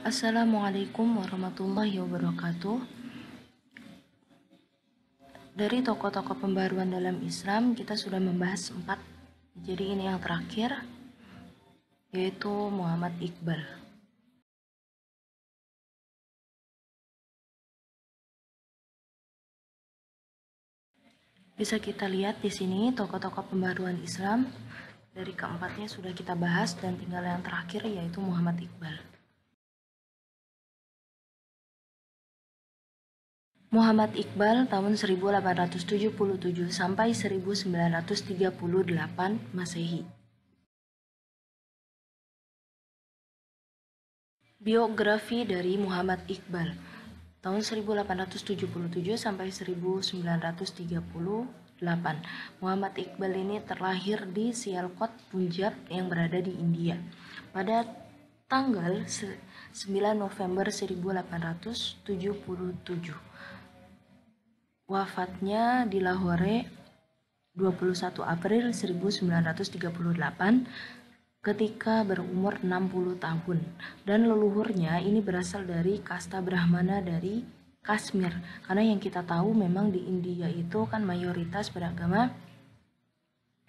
Assalamualaikum warahmatullahi wabarakatuh. Dari tokoh-tokoh pembaruan dalam Islam kita sudah membahas 4. Jadi ini yang terakhir, yaitu Muhammad Iqbal. Bisa kita lihat di sini tokoh-tokoh pembaruan Islam. Dari keempatnya sudah kita bahas dan tinggal yang terakhir yaitu Muhammad Iqbal. Muhammad Iqbal tahun 1877 sampai 1938 Masehi. Biografi dari Muhammad Iqbal tahun 1877 sampai 1938. Muhammad Iqbal ini terlahir di Sialkot, Punjab yang berada di India pada tanggal 9 November 1877. Wafatnya di Lahore 21 April 1938 ketika berumur 60 tahun, dan leluhurnya ini berasal dari kasta Brahmana dari Kashmir, karena yang kita tahu memang di India itu kan mayoritas beragama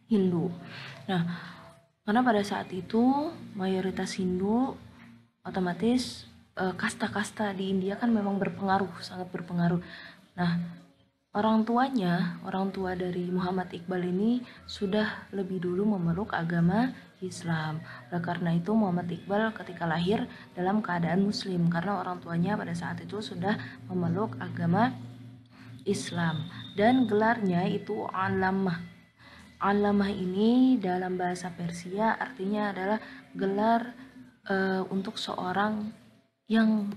Hindu. Nah, karena pada saat itu mayoritas Hindu, otomatis kasta-kasta di India kan memang berpengaruh, sangat berpengaruh. Nah, orang tua dari Muhammad Iqbal ini sudah lebih dulu memeluk agama Islam. Oleh karena itu Muhammad Iqbal ketika lahir dalam keadaan muslim karena orang tuanya pada saat itu sudah memeluk agama Islam, dan gelarnya itu Allamah. Allamah ini dalam bahasa Persia artinya adalah gelar untuk seorang yang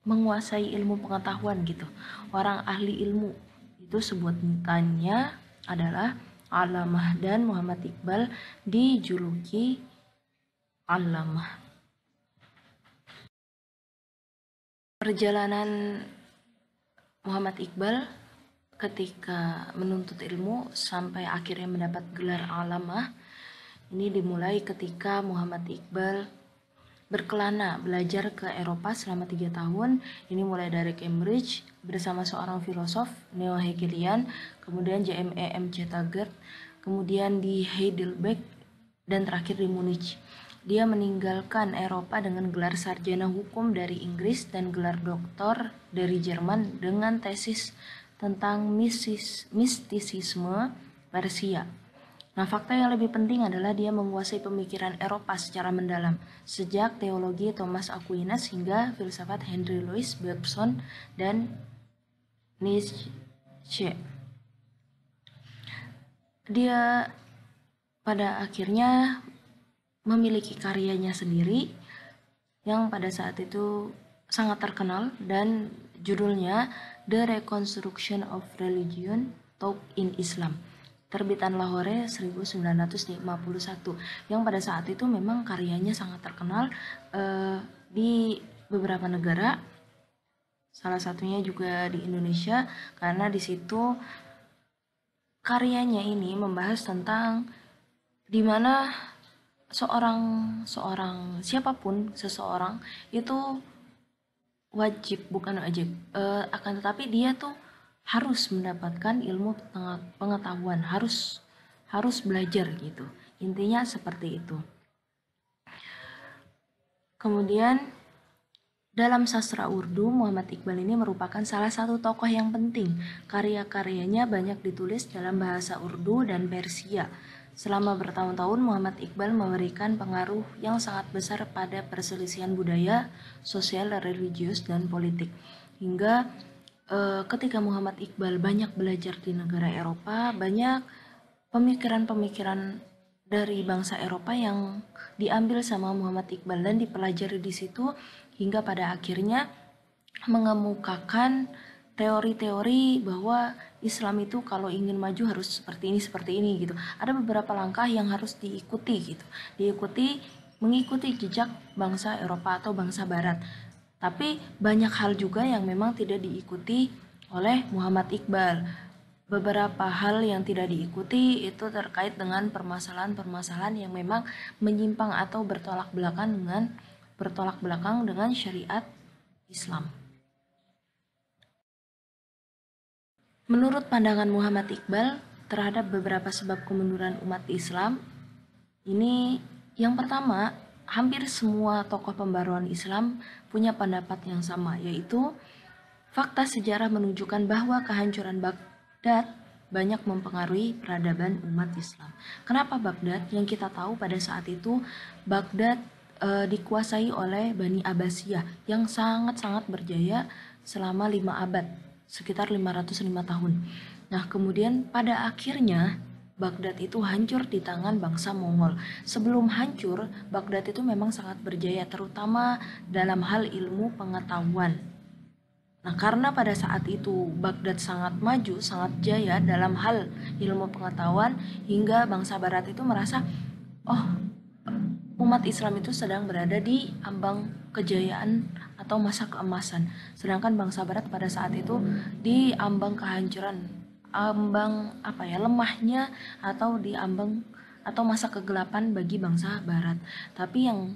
menguasai ilmu pengetahuan gitu, orang ahli ilmu. Itu sebutannya adalah Allamah, dan Muhammad Iqbal dijuluki Allamah. Perjalanan Muhammad Iqbal ketika menuntut ilmu sampai akhirnya mendapat gelar Allamah ini dimulai ketika Muhammad Iqbal berkelana belajar ke Eropa selama 3 tahun. Ini mulai dari Cambridge bersama seorang filosof neo-Hegelian, kemudian JME Taggart, kemudian di Heidelberg, dan terakhir di Munich. Dia meninggalkan Eropa dengan gelar sarjana hukum dari Inggris dan gelar doktor dari Jerman dengan tesis tentang mistisisme Persia. Nah, fakta yang lebih penting adalah dia menguasai pemikiran Eropa secara mendalam, sejak teologi Thomas Aquinas hingga filsafat Henry Louis Bergson dan Nietzsche. Dia pada akhirnya memiliki karyanya sendiri yang pada saat itu sangat terkenal, dan judulnya The Reconstruction of Religion Taught in Islam, terbitan Lahore 1951, yang pada saat itu memang karyanya sangat terkenal di beberapa negara, salah satunya juga di Indonesia, karena di situ karyanya ini membahas tentang di mana seseorang itu wajib, bukan wajib, akan tetapi dia tuh harus mendapatkan ilmu pengetahuan, harus belajar gitu. Intinya seperti itu. Kemudian dalam sastra Urdu, Muhammad Iqbal ini merupakan salah satu tokoh yang penting. Karya-karyanya banyak ditulis dalam bahasa Urdu dan Persia. Selama bertahun-tahun, Muhammad Iqbal memberikan pengaruh yang sangat besar pada perselisihan budaya, sosial, religius, dan politik. Hingga ketika Muhammad Iqbal banyak belajar di negara Eropa, banyak pemikiran-pemikiran dari bangsa Eropa yang diambil sama Muhammad Iqbal dan dipelajari di situ, hingga pada akhirnya mengemukakan teori-teori bahwa Islam itu kalau ingin maju harus seperti ini gitu. Ada beberapa langkah yang harus diikuti gitu. Mengikuti jejak bangsa Eropa atau bangsa Barat. Tapi banyak hal juga yang memang tidak diikuti oleh Muhammad Iqbal. Beberapa hal yang tidak diikuti itu terkait dengan permasalahan-permasalahan yang memang menyimpang atau bertolak belakang dengan bertolak belakang dengan syariat Islam. Menurut pandangan Muhammad Iqbal terhadap beberapa sebab kemunduran umat Islam, ini yang pertama, hampir semua tokoh pembaruan Islam punya pendapat yang sama, yaitu fakta sejarah menunjukkan bahwa kehancuran Baghdad banyak mempengaruhi peradaban umat Islam. Kenapa Baghdad? Yang kita tahu pada saat itu Baghdad dikuasai oleh Bani Abbasiyah yang sangat-sangat berjaya selama 5 abad, sekitar 505 tahun. Nah, kemudian pada akhirnya Baghdad itu hancur di tangan bangsa Mongol. Sebelum hancur, Baghdad itu memang sangat berjaya, terutama dalam hal ilmu pengetahuan. Nah, karena pada saat itu Baghdad sangat maju, sangat jaya dalam hal ilmu pengetahuan, hingga bangsa Barat itu merasa, oh, umat Islam itu sedang berada di ambang kejayaan atau masa keemasan. Sedangkan bangsa Barat pada saat itu di ambang kehancuran, ambang lemahnya, atau di ambang atau masa kegelapan bagi bangsa Barat. Tapi yang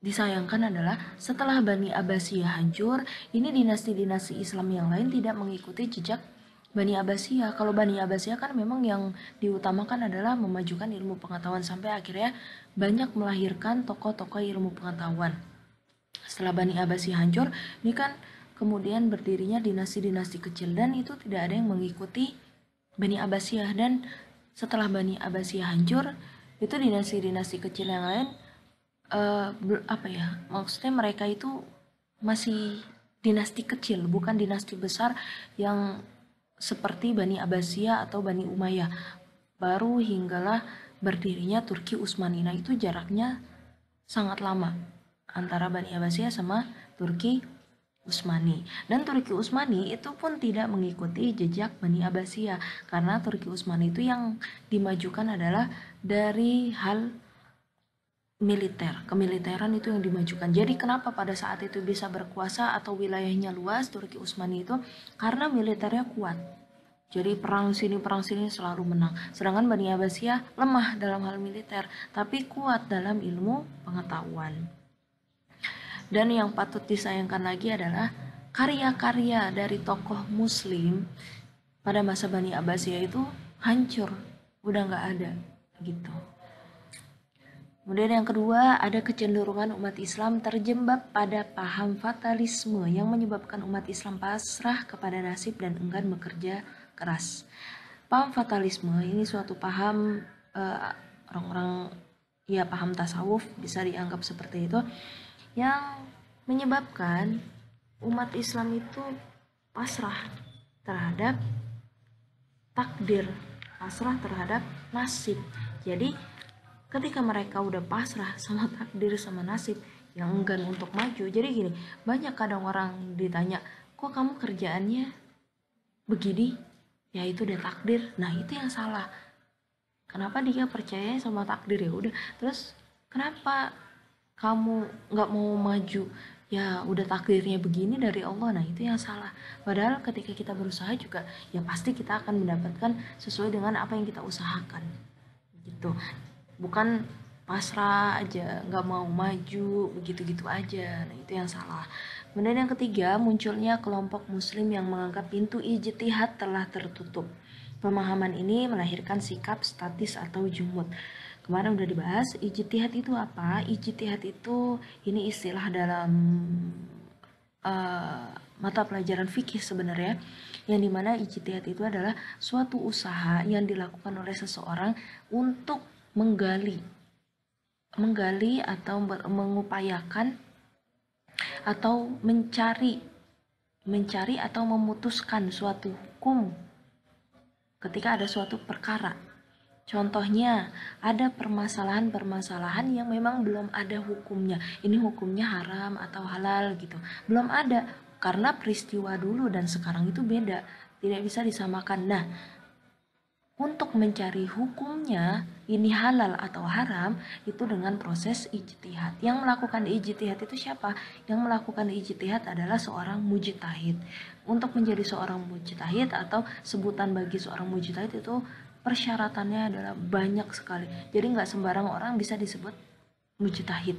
disayangkan adalah setelah Bani Abbasiyah hancur, ini dinasti-dinasti Islam yang lain tidak mengikuti jejak Bani Abbasiyah. Kalau Bani Abbasiyah kan memang yang diutamakan adalah memajukan ilmu pengetahuan, sampai akhirnya banyak melahirkan tokoh-tokoh ilmu pengetahuan. Setelah Bani Abbasiyah hancur, ini kan kemudian berdirinya dinasti-dinasti kecil, dan itu tidak ada yang mengikuti Bani Abbasiyah. Dan setelah Bani Abbasiyah hancur, itu dinasti-dinasti kecil yang lain maksudnya mereka itu masih dinasti kecil, bukan dinasti besar yang seperti Bani Abbasiyah atau Bani Umayyah. Baru hinggalah berdirinya Turki Utsmani. Nah, itu jaraknya sangat lama antara Bani Abbasiyah sama Turki Utsmani. Dan Turki Utsmani itu pun tidak mengikuti jejak Bani Abbasiyah, karena Turki Utsmani itu yang dimajukan adalah dari hal militer, kemiliteran itu yang dimajukan. Jadi kenapa pada saat itu bisa berkuasa atau wilayahnya luas Turki Utsmani itu? Karena militernya kuat. Jadi perang sini selalu menang. Sedangkan Bani Abbasiyah lemah dalam hal militer, tapi kuat dalam ilmu pengetahuan. Dan yang patut disayangkan lagi adalah karya-karya dari tokoh Muslim pada masa Bani Abbasiyah itu hancur, udah nggak ada gitu. Kemudian yang kedua, ada kecenderungan umat Islam terjebak pada paham fatalisme yang menyebabkan umat Islam pasrah kepada nasib dan enggan bekerja keras. Paham fatalisme ini suatu paham orang-orang paham tasawuf, bisa dianggap seperti itu, yang menyebabkan umat Islam itu pasrah terhadap takdir, pasrah terhadap nasib. Jadi ketika mereka udah pasrah sama takdir, sama nasib, yang enggan untuk maju. Jadi gini, banyak kadang orang ditanya, kok kamu kerjaannya begini? Ya itu udah takdir. Nah itu yang salah. Kenapa dia percaya sama takdir? Ya udah. Terus kenapa kamu nggak mau maju? Ya udah takdirnya begini dari Allah. Nah itu yang salah. Padahal ketika kita berusaha juga, ya pasti kita akan mendapatkan sesuai dengan apa yang kita usahakan. Gitu. Bukan pasrah aja, nggak mau maju, begitu-gitu aja. Nah itu yang salah. Kemudian yang ketiga, munculnya kelompok muslim yang menganggap pintu ijtihad telah tertutup. Pemahaman ini melahirkan sikap statis atau jumud. Kemarin udah dibahas, ijtihad itu apa? Ijtihad itu ini istilah dalam mata pelajaran fikih sebenarnya, yang dimana ijtihad itu adalah suatu usaha yang dilakukan oleh seseorang untuk menggali atau mengupayakan atau mencari atau memutuskan suatu hukum ketika ada suatu perkara. Contohnya, ada permasalahan-permasalahan yang memang belum ada hukumnya. Ini hukumnya haram atau halal gitu. Belum ada, karena peristiwa dulu dan sekarang itu beda. Tidak bisa disamakan. Nah, untuk mencari hukumnya, ini halal atau haram, itu dengan proses ijtihad. Yang melakukan ijtihad itu siapa? Yang melakukan ijtihad adalah seorang mujtahid. Untuk menjadi seorang mujtahid atau sebutan bagi seorang mujtahid itu persyaratannya adalah banyak sekali. Jadi nggak sembarang orang bisa disebut mujtahid.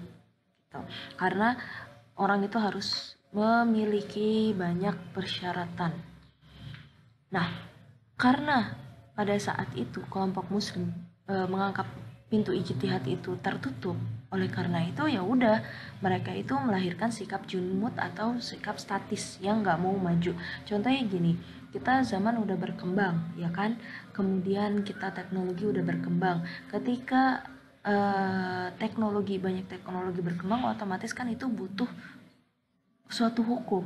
karena orang itu harus memiliki banyak persyaratan. Nah, karena pada saat itu kelompok muslim menganggap pintu ijtihad itu tertutup, oleh karena itu ya udah mereka itu melahirkan sikap jumud atau sikap statis yang nggak mau maju. Contohnya gini, kita zaman udah berkembang ya kan, kemudian kita teknologi udah berkembang. Ketika banyak teknologi berkembang, otomatis kan itu butuh suatu hukum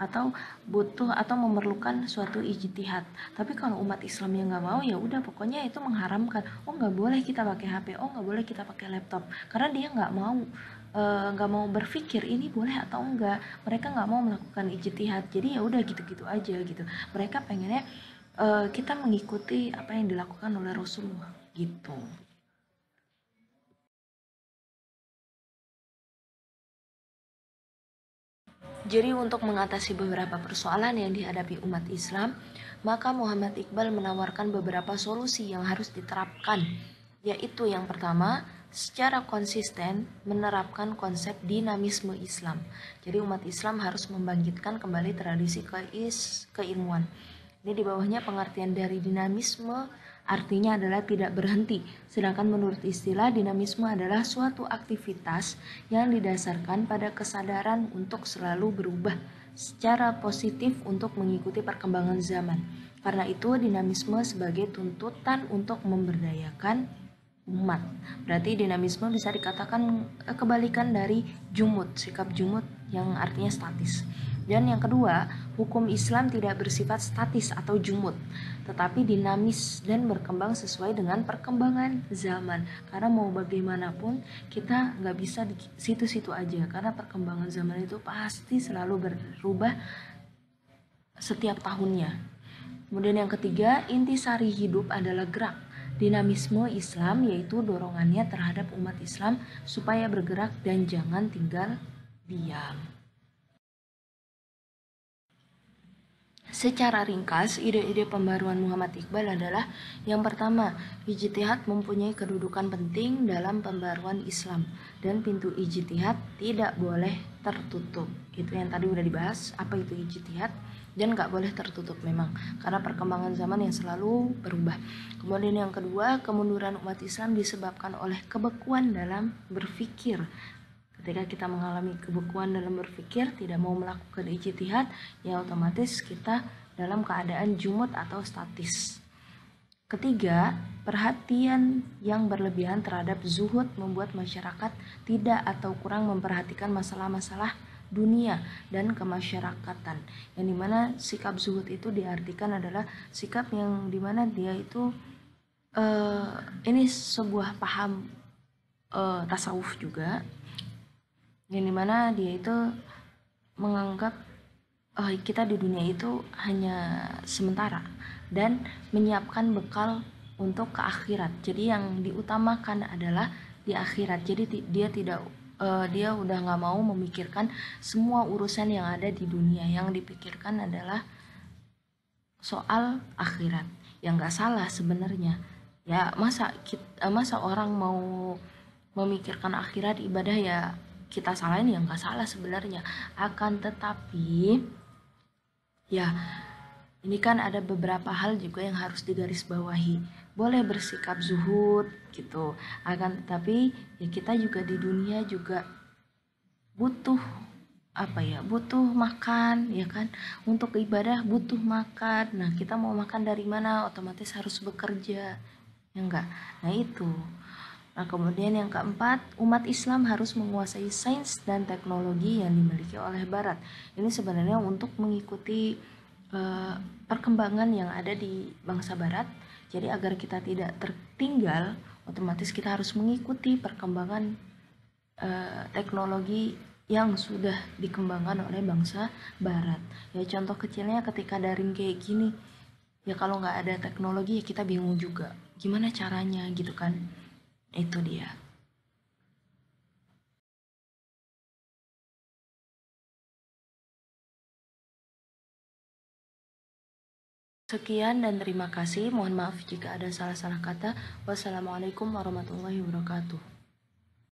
atau butuh atau memerlukan suatu ijtihad. Tapi kalau umat Islam yang nggak mau, ya udah pokoknya itu mengharamkan. Oh nggak boleh kita pakai HP, oh nggak boleh kita pakai laptop, karena dia nggak mau berpikir ini boleh atau enggak. Mereka nggak mau melakukan ijtihad, jadi ya udah gitu-gitu aja gitu. Mereka pengennya kita mengikuti apa yang dilakukan oleh Rasulullah gitu. Jadi untuk mengatasi beberapa persoalan yang dihadapi umat Islam, maka Muhammad Iqbal menawarkan beberapa solusi yang harus diterapkan, yaitu yang pertama, secara konsisten menerapkan konsep dinamisme Islam. Jadi umat Islam harus membangkitkan kembali tradisi keilmuan. Ini di bawahnya pengertian dari dinamisme artinya adalah tidak berhenti. Sedangkan menurut istilah, dinamisme adalah suatu aktivitas yang didasarkan pada kesadaran untuk selalu berubah secara positif untuk mengikuti perkembangan zaman. Karena itu, dinamisme sebagai tuntutan untuk memberdayakan umat. Berarti dinamisme bisa dikatakan kebalikan dari jumud, sikap jumud yang artinya statis. Dan yang kedua, hukum Islam tidak bersifat statis atau jumud, tetapi dinamis dan berkembang sesuai dengan perkembangan zaman. Karena mau bagaimanapun kita nggak bisa di situ-situ aja, karena perkembangan zaman itu pasti selalu berubah setiap tahunnya. Kemudian yang ketiga, intisari hidup adalah gerak. Dinamisme Islam yaitu dorongannya terhadap umat Islam supaya bergerak dan jangan tinggal diam. Secara ringkas, ide-ide pembaruan Muhammad Iqbal adalah yang pertama, ijtihad mempunyai kedudukan penting dalam pembaruan Islam dan pintu ijtihad tidak boleh tertutup. Itu yang tadi udah dibahas, apa itu ijtihad, dan gak boleh tertutup memang karena perkembangan zaman yang selalu berubah. Kemudian yang kedua, kemunduran umat Islam disebabkan oleh kebekuan dalam berpikir. Ketika kita mengalami kebekuan dalam berpikir, tidak mau melakukan ijtihad, ya otomatis kita dalam keadaan jumud atau statis. Ketiga, perhatian yang berlebihan terhadap zuhud membuat masyarakat tidak atau kurang memperhatikan masalah-masalah dunia dan kemasyarakatan. Yang dimana sikap zuhud itu diartikan adalah sikap yang dimana dia itu ini sebuah paham tasawuf juga, yang dimana dia itu menganggap kita di dunia itu hanya sementara dan menyiapkan bekal untuk ke akhirat. Jadi yang diutamakan adalah di akhirat. Jadi dia udah nggak mau memikirkan semua urusan yang ada di dunia. Yang dipikirkan adalah soal akhirat. Yang nggak salah sebenarnya. Ya masa orang mau memikirkan akhirat ibadah ya kita salahin, ya nggak salah sebenarnya. Akan tetapi ya ini kan ada beberapa hal juga yang harus digarisbawahi. Boleh bersikap zuhud gitu, akan tetapi ya kita juga di dunia juga butuh butuh makan ya kan. Untuk ibadah butuh makan. Nah kita mau makan dari mana, otomatis harus bekerja ya enggak. Nah itu. Nah, kemudian yang keempat, umat Islam harus menguasai sains dan teknologi yang dimiliki oleh Barat. Ini sebenarnya untuk mengikuti perkembangan yang ada di bangsa Barat. Jadi agar kita tidak tertinggal, otomatis kita harus mengikuti perkembangan teknologi yang sudah dikembangkan oleh bangsa Barat. Ya contoh kecilnya ketika daring kayak gini, ya kalau nggak ada teknologi ya kita bingung juga. Gimana caranya gitu kan? Itu dia. Sekian dan terima kasih. Mohon maaf jika ada salah-salah kata. Wassalamualaikum warahmatullahi wabarakatuh.